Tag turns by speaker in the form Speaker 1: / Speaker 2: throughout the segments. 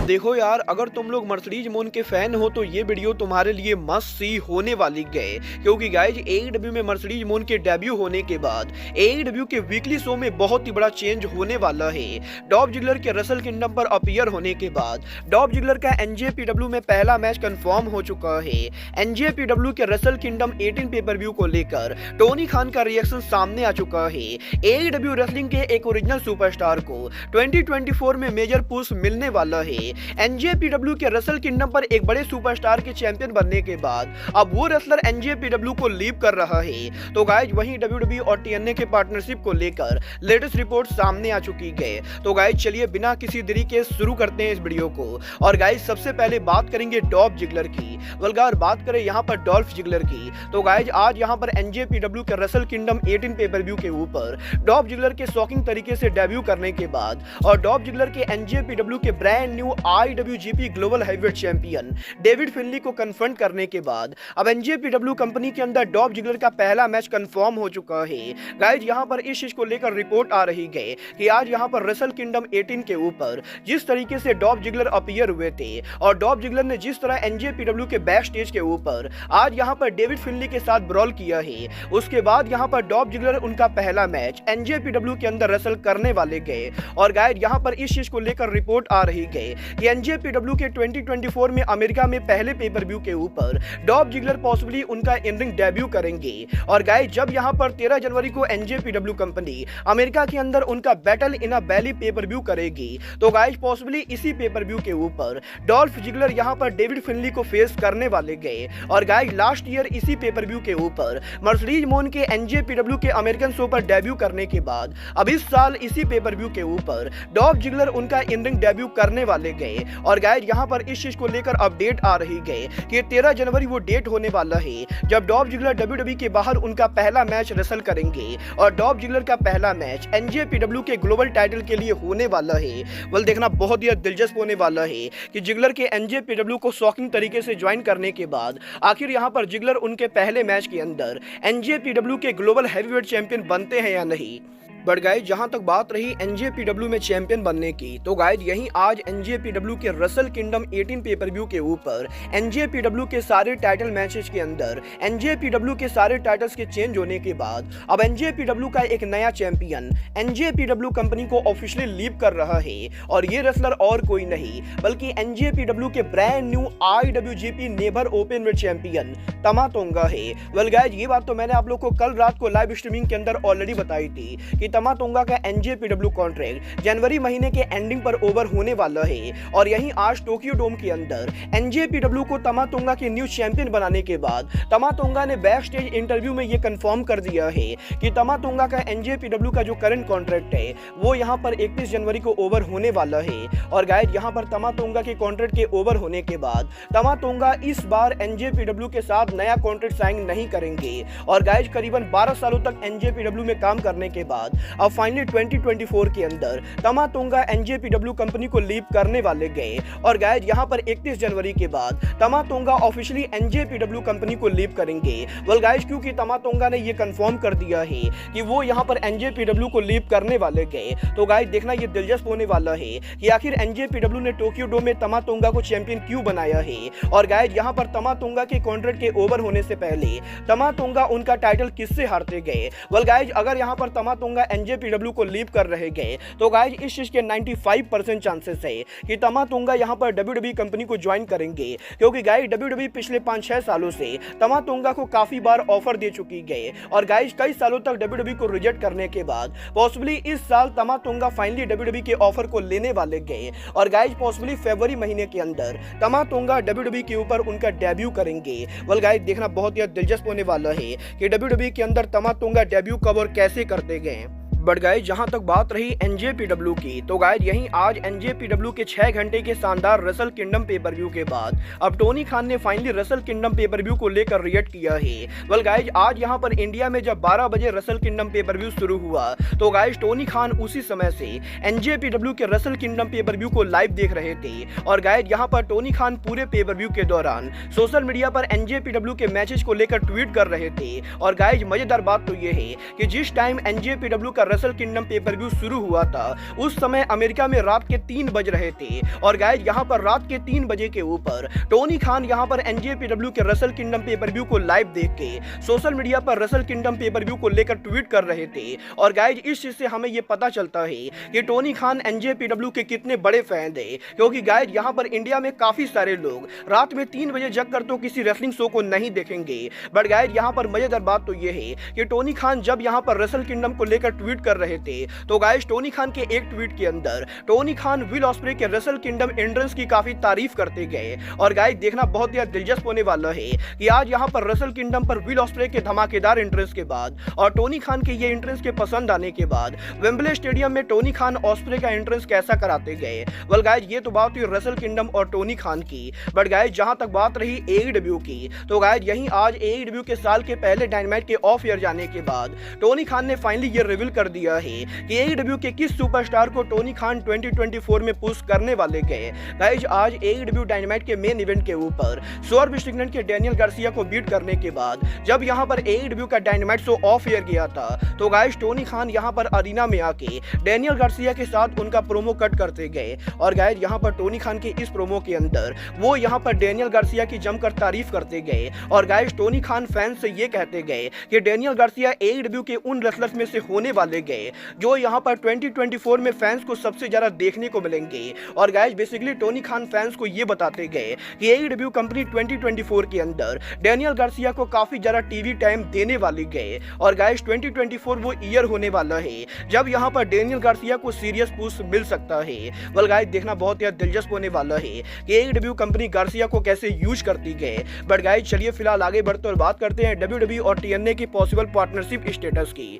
Speaker 1: अब देखो यार, अगर तुम लोग मर्सिडीज मोन के फैन हो तो ये वीडियो तुम्हारे लिए मस्ट सी होने वाली है, क्योंकि गाइज एईडब्ल्यू में मर्सिडीज मोन के डेब्यू होने के बाद एईडब्ल्यू के वीकली शो में बहुत ही बड़ा चेंज होने वाला है। डॉल्फ जिगलर के रसल किंगडम पर अपीयर होने के बाद डॉल्फ जिगलर का एनजेपीडब्ल्यू में पहला मैच कंफर्म हो चुका है। एनजेपीडब्ल्यू के रसल किंगडम 18 पेपर व्यू को लेकर टोनी खान का रिएक्शन सामने आ चुका है। एईडब्ल्यू रेसलिंग के एक ओरिजिनल सुपरस्टार को 2024 में मेजर पुश मिलने वाला है। एनजेपीडब्ल्यू के रसल किंगडम पर एक बड़े सुपरस्टार के चैंपियन बनने के बाद अब वो रेसलर एनजेपीडब्ल्यू को लीव कर रहा है। तो गाइज वहीं डब्ल्यूडब्ल्यूई और टीएनए के पार्टनरशिप को लेकर लेटेस्ट रिपोर्ट सामने आ चुकी है। तो गाइज चलिए बिना किसी देरी के शुरू करते हैं इस वीडियो को। और गाइज सबसे पहले बात करेंगे डॉल्फ जिगलर की। अगर बात करें यहाँ पर डॉल्फ जिगलर की, तो गाइज आज यहाँ पर एनजेपीडब्ल्यू के रसल किंगडम 18 पेपर व्यू के ऊपर डॉल्फ जिगलर के शॉकिंग तरीके से डेब्यू करने के बाद और डॉल्फ जिगलर के एनजेपीडब्ल्यू के brand new IWGP global heavyweight champion David Finlay को कन्फ्रंट करने के बाद अब एनजेपीडब्ल्यू कंपनी के अंदर डॉल्फ जिगलर का पहला मैच कंफर्म हो चुका है। गाइज यहाँ पर इस चीज को लेकर रिपोर्ट आ रही है कि आज यहाँ पर रसल किंगडम 18 के ऊपर जिस तरीके से डॉल्फ जिगलर अपीयर हुए थे और डॉल्फ जिगलर ने जिस तरह एनजेपीडब्ल्यू के बैक स्टेज के ऊपर आज यहाँ पर डेविड फिनली के साथ ब्रॉल किया है, उसके बाद यहाँ पर डॉल्फ जिगलर उनका पहला मैच एनजेपीडब्ल्यू के अंदर रसल करने वाले गए। और गाइज यहाँ पर इस चीज को लेकर रिपोर्ट आ रही है कि एनजेपीडब्ल्यू के 2024 में अमेरिका में पहले पेपर व्यू के ऊपर डॉल्फ जिगलर पॉसिबली उनका इन रिंग डेब्यू करेंगे। और गाइज जब यहाँ पर 13 जनवरी को एनजेपीडब्ल्यू कंपनी अमेरिका के अंदर उनका battle in a belly pay per view करेगी, तो गाइज पॉसिबली इसी पेपर व्यू के ऊपर डॉल्फ जिगलर यहाँ पर डेविड फिनली को फेस करने वाले गए। और गाइज लास्ट ईयर इसी पेपर व्यू के ऊपर मर्सिडीज मोन के एनजेपीडब्ल्यू के अमेरिकन शो पर डेब्यू करने के बाद अब इस साल इसी पेपर व्यू के ऊपर डॉल्फ जिगलर उनका इन रिंग डेब्यू करने वाले गए। और गाइज यहाँ पर इस चीज को लेकर अपडेट आ रही है कि 13 जनवरी वो डेट होने वाला है जब डॉल्फ जिगलर डब्ल्यूडब्ल्यूई के बाहर उनका पहला मैच रेसल करेंगे और डॉल्फ जिगलर का पहला मैच एनजेपीडब्ल्यू के ग्लोबल टाइटल के लिए होने वाला है। वेल देखना बहुत ही दिलचस्प होने वाला है कि जिगलर के एनजेपीडब्ल्यू को शॉकिंग तरीके से ज्वाइन करने के बाद आखिर यहाँ पर जिगलर उनके पहले मैच के अंदर एनजेपीडब्ल्यू के ग्लोबल हैवीवेट चैंपियन बनते हैं या नहीं। बट गाइज जहां तक बात रही एनजेपीडब्ल्यू में चैंपियन बनने की, तो गाइज यहीं आज एनजेपीडब्ल्यू के रसल किंगडम 18 पेपर व्यू के ऊपर एनजेपीडब्ल्यू के सारे टाइटल मैचेस के अंदर एनजेपीडब्ल्यू के सारे टाइटल्स के चेंज होने के बाद अब एनजेपीडब्ल्यू का एक नया चैंपियन एनजेपीडब्ल्यू कंपनी को ऑफिशियली लीव कर रहा है। और ये रेसलर और कोई नहीं बल्कि एनजेपीडब्ल्यू के ब्रांड न्यू आईडब्ल्यूजीपी नेवर ओपनवेट चैंपियन तमा तोंगा है। वेल गाइज ये बात तो मैंने आप लोग को कल रात को लाइव स्ट्रीमिंग के अंदर ऑलरेडी बताई थी कि तमा तोंगा का एनजेपीडब्ल्यू कॉन्ट्रैक्ट जनवरी महीने के एंडिंग पर ओवर होने वाला है। और यहीं आज टोक्यो डोम के अंदर एनजेपीडब्ल्यू को तमा तोंगा के न्यू चैंपियन बनाने के बाद तमा तोंगा ने बैक स्टेज इंटरव्यू में ये कंफर्म कर दिया है कि तमा तोंगा का एनजेपीडब्ल्यू का जो करंट कॉन्ट्रैक्ट है वो यहाँ पर 31 जनवरी को ओवर होने वाला है। और गाइज यहाँ पर तमा तोंगा के कॉन्ट्रैक्ट के ओवर होने के बाद तमा तोंगा इस बार एनजेपीडब्ल्यू के साथ नया कॉन्ट्रैक्ट साइन नहीं करेंगे। और गाइज करीबन 12 सालों तक एनजेपीडब्ल्यू में काम करने के बाद अब फाइनली 2024 के अंदर तमा तोंगा एनजेपीडब्ल्यू कंपनी को लीव करने वाले गए। और गाइज यहाँ पर 31 जनवरी के बाद तमा तोंगा ऑफिशियली एनजेपीडब्ल्यू कंपनी को लीव करेंगे। वेल गाइज क्योंकि तमा तोंगा ने ये कंफर्म कर दिया है कि वो यहाँ पर एनजेपीडब्ल्यू को लीव करने वाले गए, तो गाइज देखना ये दिलचस्प होने वाला है कि आखिर एनजेपीडब्ल्यू ने टोक्यो डोम में तमा तोंगा को चैंपियन क्यों बनाया है। और गाइज यहाँ पर तमा तोंगा के कॉन्ट्रैक्ट के ओवर होने से पहले तमा तोंगा उनका टाइटल किससे हारते गए। वेल गाइज अगर यहाँ पर तमा तोंगा एनजेपीडब्ल्यू को लीव कर रहे गए तो गाइज इस चीज के 95% चांसेस है कि तमा तोंगा यहां पर डब्ल्यूडब्ल्यूई कंपनी को ज्वाइन करेंगे, क्योंकि गाइज डब्ल्यूडब्ल्यूई पिछले 5-6 सालों से तमा तोंगा को काफी बार ऑफर दे चुकी है। और गाइज कई सालों तक डब्ल्यूडब्ल्यूई को रिजेक्ट करने के बाद पॉसिबली इस साल तमा तोंगा फाइनली डब्ल्यूडब्ल्यूई के ऑफर को लेने वाले गए। और गाइज पॉसिबली फरवरी महीने के अंदर तमा तोंगा डब्ल्यूडब्ल्यूई के ऊपर उनका डेब्यू करेंगे। वेल गाइज देखना बहुत ही दिलचस्प होने वाला है कि डब्ल्यूडब्ल्यूई के अंदर तमा तोंगा डेब्यू कब और कैसे करते गए। बट गाइज जहां तक बात रही एनजेपीडब्ल्यू की, तो गाइज यहीं आज एनजेपीडब्ल्यू के 6 घंटे के शानदार रसल किंगडम पेपर व्यू के बाद अब टोनी खान ने finally Russell kingdom pay per view को लेकर रिएक्ट किया है। वेल गाइज आज यहां पर इंडिया में जब 12 बजे रसल किंगडम पेपर व्यू शुरू हुआ तो गाइज टोनी खान उसी समय से एनजेपीडब्ल्यू के रसल किंगडम पेपर व्यू को लाइव देख रहे थे। और गाइज यहां पर टोनी खान पूरे पेपर व्यू के दौरान सोशल मीडिया पर एनजेपीडब्ल्यू के मैचेस को लेकर ट्वीट कर रहे थे। और गाइज मजेदार बात तो यह है कि जिस टाइम एनजेपीडब्ल्यू का रेसल किंगडम पे पर व्यू शुरू हुआ था उस समय अमेरिका में रात के 3 बज रहे थे और गाइज यहाँ पर रात के 3 बजे के ऊपर टोनी खान यहाँ पर NJPW के रेसल किंगडम पे पर व्यू को लाइव देख के सोशल मीडिया पर रेसल किंगडम पे पर व्यू को लेकर ट्वीट कर रहे थे। और गाइज इस चीज से हमें ये पता चलता है कि टोनी खान NJPW के कितने बड़े फैन थे, क्योंकि गाइज यहाँ पर इंडिया में काफी सारे लोग रात में 3 बजे जग कर तो किसी रेसलिंग शो को नहीं देखेंगे। बट गाइज यहाँ पर मजेदार बात तो ये है कि टोनी खान जब यहाँ पर रेसल किंगडम को लेकर ट्वीट कर रहे थे तो गाइज टोनी खान के एक ट्वीट के अंदर टोनी खान विल ऑस्प्रे के रेसल किंगडम एंट्रेंस की काफी तारीफ करते गए। और गाइज देखना बहुत ही दिलचस्प होने वाला है कि आज यहाँ पर रेसल किंगडम पर विल ऑस्प्रे के धमाकेदार एंट्रेंस के बाद और टोनी खान के ये एंट्रेंस के पसंद आने के बाद वेम्बले स्टेडियम में टोनी खान ऑस्प्रे का एंट्रेंस कैसा कराते गए। वेल गाइज ये तो बात हुई रेसल किंगडम और टोनी खान की। बट गाइज जहां तक बात रही AEW की तो गाइज यहीं आज AEW के साल के पहले डायनामाइट के ऑफ ईयर जाने के बाद टोनी खान ने फाइनली ये रिवील कर दिया है कि AEW के किस सुपरस्टार को टोनी खान 2024 में पुश करने वाले गए। गाइज आज AEW डायनामाइट के मेन इवेंट के ऊपर स्वर्ग स्ट्रिकलैंड के डेनियल गार्सिया को बीट करने के बाद जब यहाँ पर AEW का डायनामाइट शो ऑफ ईयर गया था तो गाइज टोनी खान यहाँ पर अरीना में आके डेनियल गार्सिया के साथ उनका प्रोमो कट करते गए। और गाइज यहाँ पर टोनी खान के इस प्रोमो के अंदर वो यहाँ पर डेनियल गार्सिया की जमकर तारीफ करते गए। और गाइज टोनी खान फैंस से ये कहते गए कि डेनियल गार्सिया AEW के उन रेसलर्स में से होने वाले गए जो यहाँ पर 2024 में फैंस को सबसे ज्यादा देखने को मिलेंगे। और guys basically Tony Khan fans को ये बताते गए कि AEW कंपनी 2024 के अंदर डेनियल गार्सिया को काफी ज्यादा टीवी टाइम देने वाली गए। और गाइज 2024 वो ईयर होने वाला है जब यहाँ पर डेनियल गार्सिया को सीरियस पुश मिल सकता है। वेल गाइज देखना बहुत ही दिलचस्प होने वाला है कि AEW कंपनी गार्सिया को कैसे यूज करती गए। बट गाइज चलिए फिलहाल आगे बढ़ते और बात करते हैं WWE और TNA की पॉसिबल पार्टनरशिप स्टेटस की।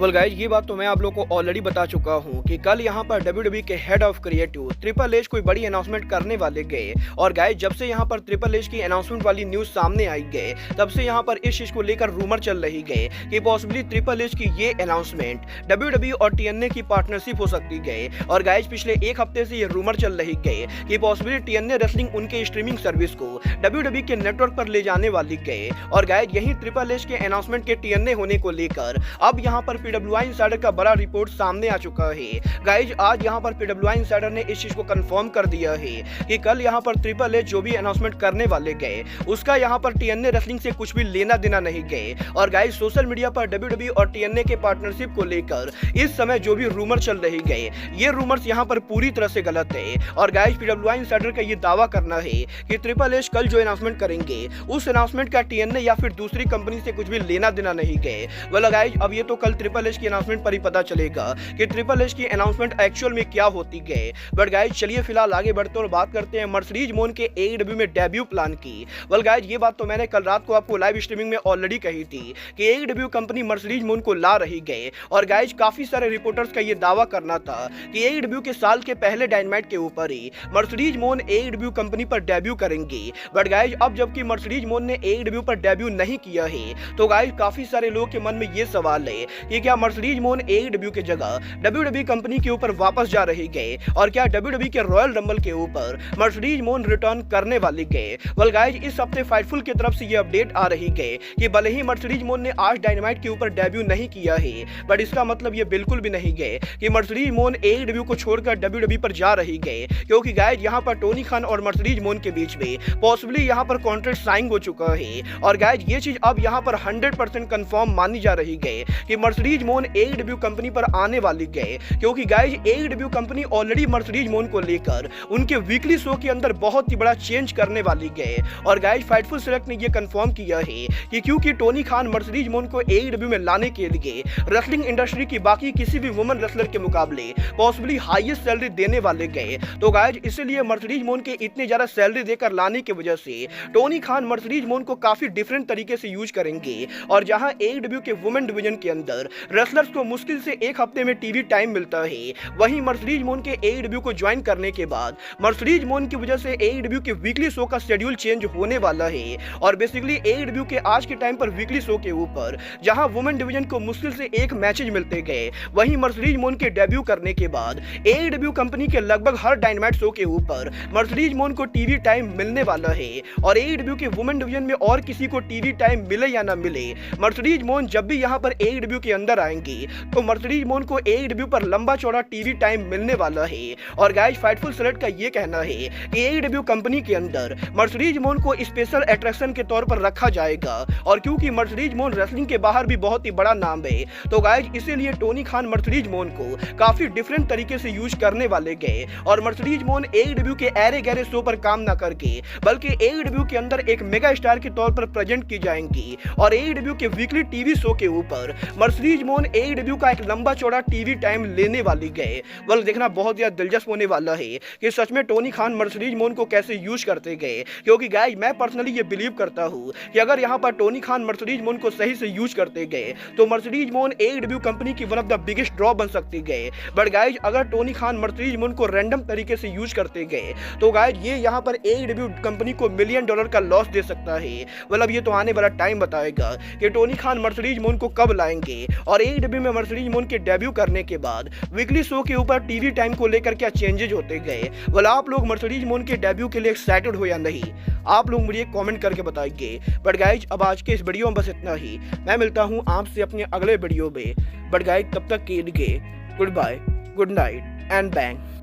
Speaker 1: वेल गाइज ये बात तो मैं आप लोगों को ऑलरेडी बता चुका हूँ कि कल यहाँ पर WWE के head of creative triple H कोई बड़ी अनाउंसमेंट करने वाले गए। और गाइज जब से यहाँ पर ट्रिपल एच की अनाउंसमेंट वाली न्यूज सामने आई गए तब से यहाँ पर इस चीज को लेकर रूमर चल रही गए कि पॉसिबली ट्रिपल एच की ये अनाउंसमेंट WWE और TNA की पार्टनरशिप हो सकती गए। और गाइज पिछले एक हफ्ते से ये रूमर चल रही गए कि पॉसिबली TNA रेसलिंग उनके स्ट्रीमिंग सर्विस को WWE के नेटवर्क पर ले जाने वाली गए। और गाइज यही ट्रिपल एच के अनाउंसमेंट के TNA होने को लेकर अब यहाँ पर PWI इंसाइडर का बड़ा रिपोर्ट सामने आ चुका है। गाइज आज यहाँ पर PWI इंसाइडर ने इस चीज को कंफर्म कर दिया है कि कल यहाँ पर ट्रिपल एच जो भी अनाउंसमेंट करने वाले गए उसका यहाँ पर TNA रेसलिंग से कुछ भी लेना देना नहीं गए। और गाइज सोशल मीडिया पर WWE और TNA के पार्टनरशिप को लेकर इस समय जो भी रूमर चल रही गए ये रूमर्स यहाँ पर पूरी तरह से गलत है। और गाइज PWI इंसाइडर का ये दावा करना है कि ट्रिपल एच कल जो अनाउंसमेंट करेंगे उस अनाउंसमेंट का TNA या फिर दूसरी कंपनी से कुछ भी लेना देना नहीं गए। वेल गाइज अब ये तो कल ट्रिपल एच की अनाउंसमेंट पर ही पता चलेगा कि ट्रिपल एच की अनाउंसमेंट एक्चुअल में क्या होती गए। बट गाइज चलिए फिलहाल आगे बढ़ते और बात करते हैं मर्सिडीज मोन के AEW में डेब्यू प्लान की। वेल गाइज ये बात तो मैंने कल रात को आपको लाइव स्ट्रीमिंग में ऑलरेडी कही थी कि AEW कंपनी मर्सिडीज मोन को ला रही गए। और गाइज काफी सारे रिपोर्टर्स का ये दावा करना था कि AEW के साल के पहले डायनामाइट के ऊपर ही मर्सिडीज मोन AEW कंपनी पर डेब्यू करेंगी। बट गाइज अब जबकि मर्सिडीज मोन ने AEW पर डेब्यू नहीं किया है तो गाइज काफी सारे लोगों के मन में ये सवाल है कि क्या मर्सिडीज मोन AEW के जगह WWE कंपनी के ऊपर वापस जा रही गए और क्या WWE के रॉयल रंबल के ऊपर मर्सिडीज मोन रिटर्न करने वाली गए। वेल गाइज इस हफ्ते फाइटफुल की तरफ से ये अपडेट आ रही गए कि भले ही मर्सिडीज मोन ने आज डायनामाइट के ऊपर डेब्यू नहीं किया है बट इसका मतलब ये बिल्कुल भी नहीं गए कि मर्सिडीज मोन AEW को छोड़कर WWE पर जा रही गए, क्योंकि गाइज यहाँ पर टोनी खान और मर्सिडीज मोन के बीच में पॉसिबली यहाँ पर कॉन्ट्रैक्ट साइन हो चुका है। और गाइज ये चीज अब यहाँ पर 100% कंफर्म मानी जा रही गए कि मर्सिडीज मोन AEW कंपनी पर आने वाली गए, क्योंकि guys AEW company already Mercedes मोन को लेकर उनके वीकली शो के अंदर बहुत ही बड़ा चेंज करने वाली गए। और गाइज फाइटफुल सेलेक्ट ने यह कंफर्म किया है कि क्योंकि टोनी खान मर्सिडीज मोन को AEW में लाने के लिए रेसलिंग इंडस्ट्री की बाकी किसी भी वुमेन रेसलर के मुकाबले पॉसिबली हाईएस्ट सैलरी देने वाले गए, तो गाइज इसलिए मर्सिडीज मोन के इतने ज्यादा सैलरी देकर लाने की वजह से टोनी खान मर्सिडीज मोन को काफी डिफरेंट तरीके से यूज करेंगे। और जहां AEW के वुमेन डिवीजन के अंदर रेसलर्स को मुश्किल से एक हफ्ते में टीवी टाइम मिलता है, वहीं मर्सिडीज मोन के AEW को ज्वाइन करने के बाद मर्सिडीज मोन की वजह से AEW के वीकली शो का शेड्यूल चेंज होने वाला है। और बेसिकली AEW के आज के टाइम पर वीकली शो के ऊपर जहां वुमेन डिवीजन को मुश्किल से एक मैचेज मिलते गए, वहीं मर्सिडीज मोन के डेब्यू करने के बाद AEW कंपनी के लगभग हर डायनामाइट शो के ऊपर मर्सिडीज मोन को टीवी टाइम मिलने वाला है। और AEW के वुमेन डिवीजन में और किसी को टीवी टाइम मिले या ना मिले, मर्सिडीज मोन जब भी यहां पर AEW के अंदर अंदर आएंगी तो मर्सिडीज मोन को AEW पर लंबा चौड़ा टीवी टाइम मिलने वाला है। और गाइज फाइटफुल सेलेक्ट का ये कहना है कि AEW कंपनी के अंदर मर्सिडीज मोन को स्पेशल अट्रैक्शन के तौर पर रखा जाएगा। और क्योंकि मर्सिडीज मोन रेसलिंग के बाहर भी बहुत ही बड़ा नाम है तो गाइज इसीलिए टोनी खान मर्सिडीज मोन को काफी डिफरेंट तरीके से यूज करने वाले गए। और मर्सिडीज मोन AEW के ऐरे गहरे शो पर काम ना करके बल्कि AEW के अंदर एक मेगा स्टार के तौर पर प्रेजेंट की जाएंगी। और AEW के वीकली टीवी शो के ऊपर मर्सिडीज मोन AEW का एक लंबा चौड़ा टीवी टाइम लेने वाली गए। बल देखना बहुत ज्यादा दिलचस्प होने वाला है कि सच में टोनी खान मर्सिडीज मोन को कैसे यूज करते गए। क्योंकि गाइज मैं पर्सनली ये बिलीव करता हूँ कि अगर यहाँ पर टोनी खान मर्सिडीज मोन को सही से यूज करते गए तो मर्सिडीज मोन AEW कंपनी की one of the biggest draw बन सकती गए। बट गाइज अगर टोनी खान मर्सिडीज मोन को रैंडम तरीके से यूज करते गए तो गाइज ये यहाँ पर AEW कंपनी को $1 मिलियन का लॉस दे सकता है। मतलब ये तो आने वाला टाइम बताएगा कि टोनी खान मर्सिडीज मोन को कब लाएंगे और AEW में मर्सिडीज मोन के डेब्यू करने के बाद वीकली शो के ऊपर टीवी टाइम को लेकर क्या चेंजेज होते गए। वाला आप लोग मर्सिडीज मोन के डेब्यू के लिए एक्साइटेड हो या नहीं, आप लोग मुझे कमेंट करके बताइए। बट गाइज अब आज के इस वीडियो में बस इतना ही। मैं मिलता हूँ आपसे अपने अगले वीडियो में। बट गाइज तब तक के लिए good bye, good night and bang.